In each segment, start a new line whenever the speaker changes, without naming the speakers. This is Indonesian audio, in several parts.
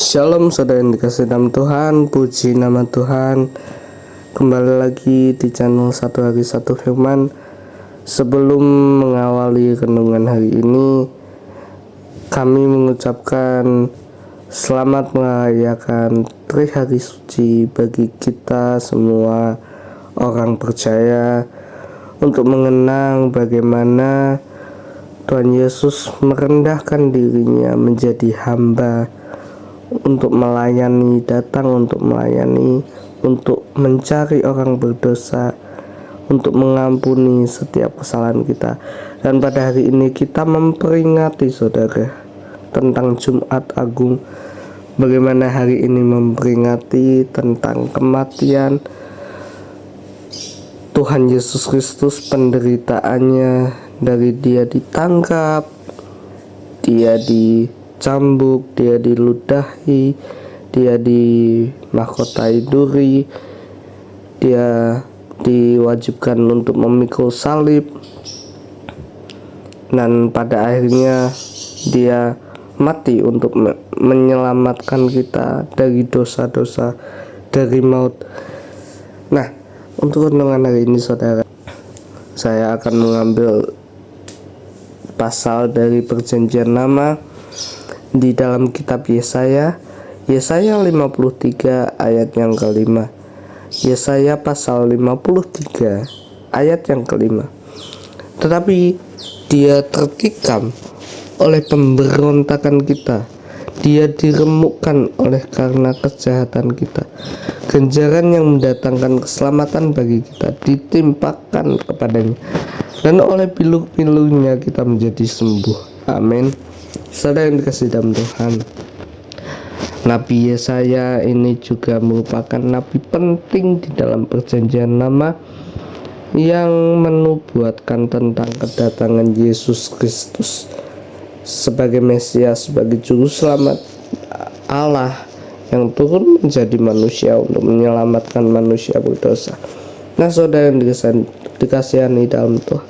Shalom saudara yang dikasih dalam Tuhan, puji nama Tuhan. Kembali lagi di channel Satu Hari Satu Firman. Sebelum mengawali renungan hari ini, kami mengucapkan selamat merayakan Trihari Suci bagi kita semua orang percaya, untuk mengenang bagaimana Tuhan Yesus merendahkan dirinya menjadi hamba untuk melayani, untuk mencari orang berdosa, untuk mengampuni setiap kesalahan kita. Dan pada hari ini kita memperingati saudara tentang Jumat Agung. Bagaimana hari ini memperingati tentang kematian Tuhan Yesus Kristus, penderitaannya, dari dia ditangkap, dia dicambuk, dia diludahi, dia dimahkotai duri, dia diwajibkan untuk memikul salib, dan pada akhirnya dia mati untuk menyelamatkan kita dari dosa-dosa, dari maut. Nah, untuk renungan hari ini saudara, saya akan mengambil pasal dari Perjanjian Lama di dalam kitab Yesaya 53 ayat yang kelima. Yesaya pasal 53 ayat yang kelima. Tetapi dia tertikam oleh pemberontakan kita, dia diremukkan oleh karena kejahatan kita. Ganjaran yang mendatangkan keselamatan bagi kita ditimpakan kepadanya, dan oleh pilu-pilunya kita menjadi sembuh. Amin. Saudara yang dikasih dalam Tuhan, Nabi Yesaya ini juga merupakan nabi penting di dalam Perjanjian Lama yang menubuatkan tentang kedatangan Yesus Kristus sebagai Mesias, sebagai juru selamat Allah yang turun menjadi manusia untuk menyelamatkan manusia berdosa. Nah, saudara yang dikasihani dalam Tuhan,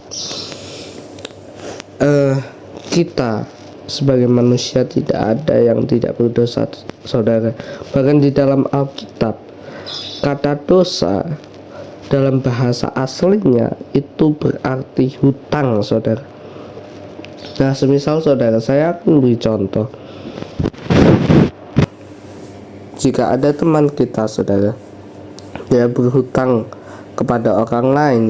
kita sebagai manusia tidak ada yang tidak berdosa, saudara. Bahkan di dalam Alkitab, kata dosa dalam bahasa aslinya itu berarti hutang, saudara. Nah, semisal saudara, saya akan beri contoh. Jika ada teman kita, saudara, dia berhutang kepada orang lain,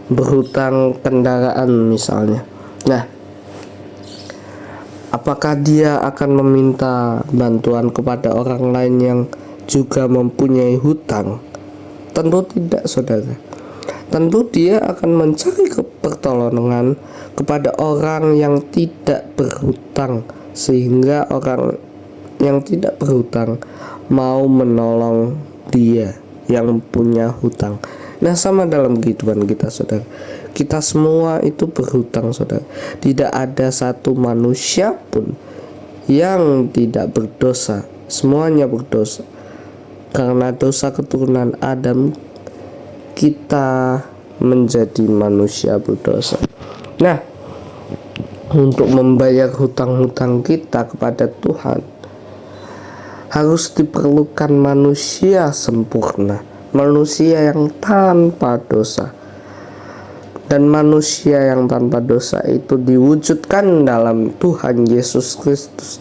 berhutang kendaraan misalnya. Nah, apakah dia akan meminta bantuan kepada orang lain yang juga mempunyai hutang? Tentu tidak, saudara. Tentu dia akan mencari pertolongan kepada orang yang tidak berhutang, sehingga orang yang tidak berhutang mau menolong dia yang punya hutang. Nah, sama dalam kehidupan kita, saudara. Kita semua itu berhutang, saudara. Tidak ada satu manusia pun yang tidak berdosa. Semuanya berdosa. Karena dosa keturunan Adam, kita menjadi manusia berdosa. Nah, untuk membayar hutang-hutang kita kepada Tuhan, harus diperlukan manusia sempurna, manusia yang tanpa dosa. Dan manusia yang tanpa dosa itu diwujudkan dalam Tuhan Yesus Kristus.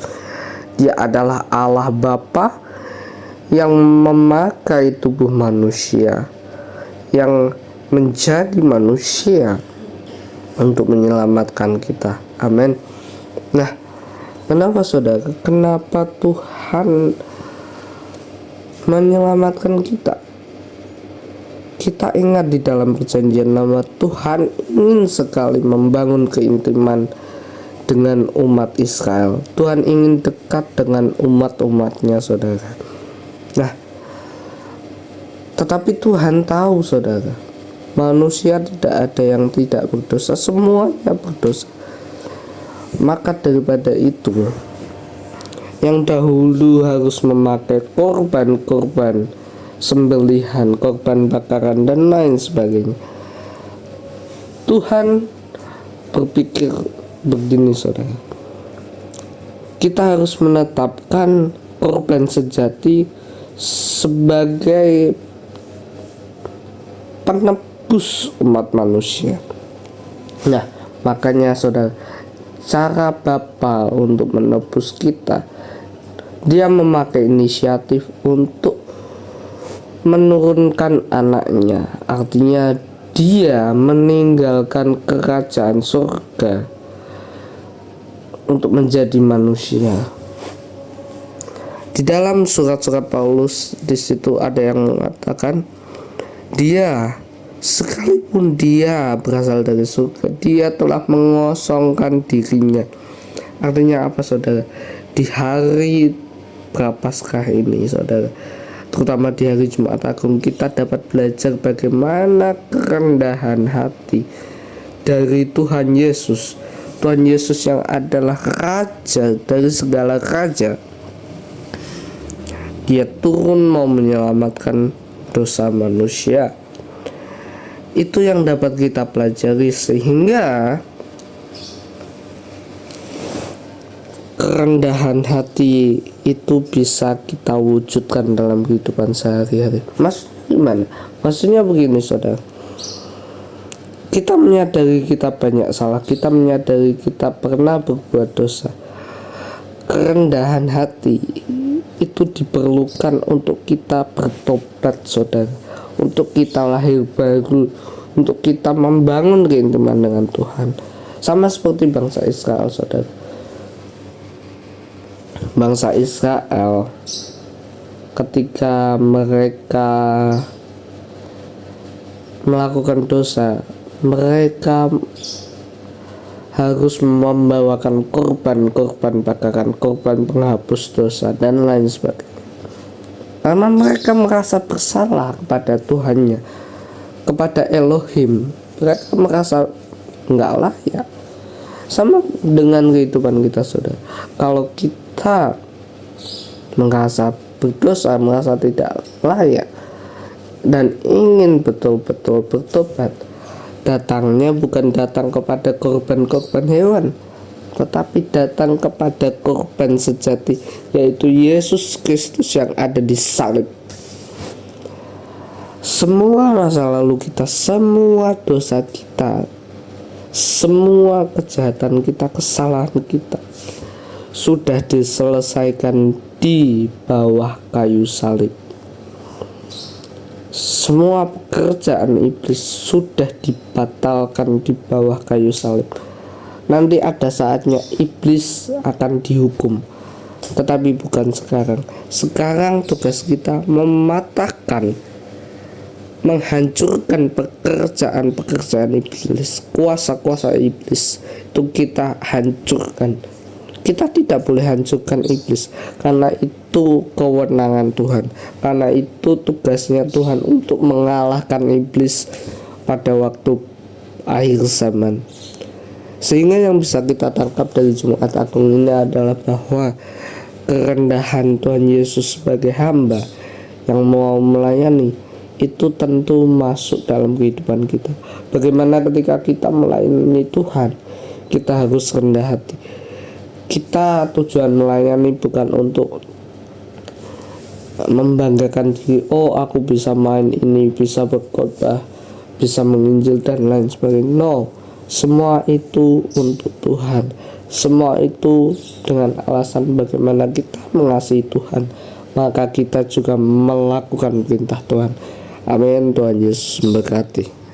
Dia adalah Allah Bapa yang memakai tubuh manusia, yang menjadi manusia untuk menyelamatkan kita. Amin. Nah, kenapa saudara? Kenapa Tuhan menyelamatkan kita? Kita ingat di dalam Perjanjian Lama, Tuhan ingin sekali membangun keintiman dengan umat Israel. Tuhan ingin dekat dengan umat-umatnya, saudara. Nah, tetapi Tuhan tahu, saudara, manusia tidak ada yang tidak berdosa, semuanya berdosa. Maka daripada itu, yang dahulu harus memakai korban-korban sembelihan, korban bakaran dan lain sebagainya, Tuhan berpikir begini, saudara. kita harus menetapkan korban sejati sebagai penebus umat manusia. Nah, makanya saudara, cara Bapa untuk menebus kita, dia memakai inisiatif untuk menurunkan anaknya. Artinya dia meninggalkan kerajaan surga untuk menjadi manusia. Di dalam surat-surat Paulus di situ ada yang mengatakan, dia sekalipun dia berasal dari surga, dia telah mengosongkan dirinya. Artinya apa saudara? Di hari Prapaskah ini saudara, terutama di hari Jumat Agung, kita dapat belajar bagaimana kerendahan hati dari Tuhan Yesus. Tuhan Yesus yang adalah raja dari segala raja, dia turun mau menyelamatkan dosa manusia. Itu yang dapat kita pelajari, sehingga kerendahan hati itu bisa kita wujudkan dalam kehidupan sehari-hari. Gimana? Maksudnya begini saudara, kita menyadari kita banyak salah, kita menyadari kita pernah berbuat dosa. Kerendahan hati itu diperlukan untuk kita bertobat saudara, untuk kita lahir baru, untuk kita membangun keintiman dengan Tuhan. Sama seperti bangsa Israel saudara. Bangsa Israel ketika mereka melakukan dosa, mereka harus membawakan korban bakaran, korban penghapus dosa dan lain sebagainya. Karena mereka merasa bersalah kepada Tuhannya, kepada Elohim. Mereka merasa enggak layak. Sama dengan kehidupan kita saudara. Kalau kita merasa berdosa, merasa tidak layak, dan ingin betul-betul bertobat, datangnya bukan datang kepada korban-korban hewan, tetapi datang kepada korban sejati, yaitu Yesus Kristus yang ada di salib. Semua masa lalu kita, semua dosa kita, semua kejahatan kita, kesalahan kita sudah diselesaikan di bawah kayu salib. Semua pekerjaan iblis sudah dibatalkan di bawah kayu salib. Nanti ada saatnya iblis akan dihukum, tetapi bukan sekarang. Sekarang tugas kita mematahkan, menghancurkan pekerjaan-pekerjaan iblis, kuasa-kuasa iblis. Itu kita hancurkan. Kita tidak boleh hancurkan iblis, karena itu kewenangan Tuhan, karena itu tugasnya Tuhan untuk mengalahkan iblis pada waktu akhir zaman. Sehingga yang bisa kita tangkap dari Jumat Agung ini adalah bahwa kerendahan Tuhan Yesus sebagai hamba yang mau melayani itu tentu masuk dalam kehidupan kita. Bagaimana ketika kita melayani Tuhan, kita harus rendah hati. Kita tujuan melayani bukan untuk membanggakan diri, oh aku bisa main ini, bisa berkhotbah, bisa menginjil dan lain sebagainya. No, semua itu untuk Tuhan. Semua itu dengan alasan bagaimana kita mengasihi Tuhan, maka kita juga melakukan perintah Tuhan. Amin. Tuhan Yesus memberkati.